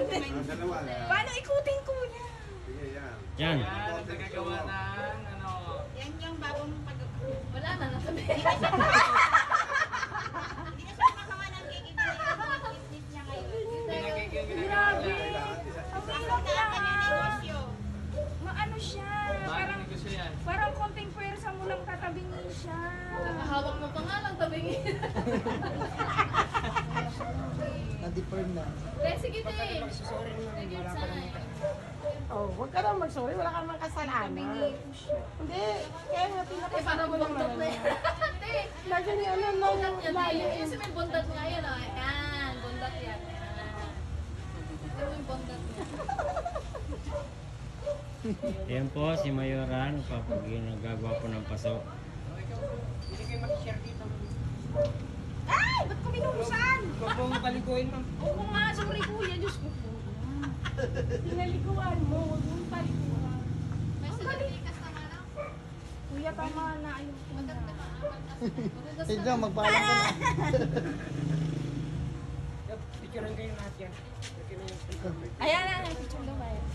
Dalawa na. Paano ikutin kuya? Sige, yan. Yan. Yan, nagagawa ng ano. Yan yung bagong pag... Wala na, nasabi. Hindi na siya makakawa ng cake. Business niya ngayon. Grabe. Ang kailangan yung negosyo. Maano siya? Parang negosyo yan. Parang konting pwersa mo lang tatabingin siya. Hawak mo pa nga lang tabingin. Na-deferred na. Kaya sige te. Sige sana eh. Oh, huwag ka naman mag-sorry. Wala ka naman kasalanan. Hindi. Kaya nga Eh pinakasabi parang ko naman. buntot na yan. Te. Lagi niya ano, no, Buntot yan eh. lalim. Kasi may buntot nga yan oh. Yan. Buntot yan. Ito yung buntot niya. Yan po si Mayora, nagagawa po ng pasok. Hindi kayo mag-share dito. Ay! Ba't ko minuhusan? Huwag mong paliguin, ma'am. Oo nga, sorry kuya. Diyos ko po. Pinaliguan mo. Huwag mong paliguan. May sinalikas naman ako. Kuya, tama na. Ayoko na. Sige, magpaalam ka na. Picturean kayo lahat yan. Ayan na. Picture daw ba yan?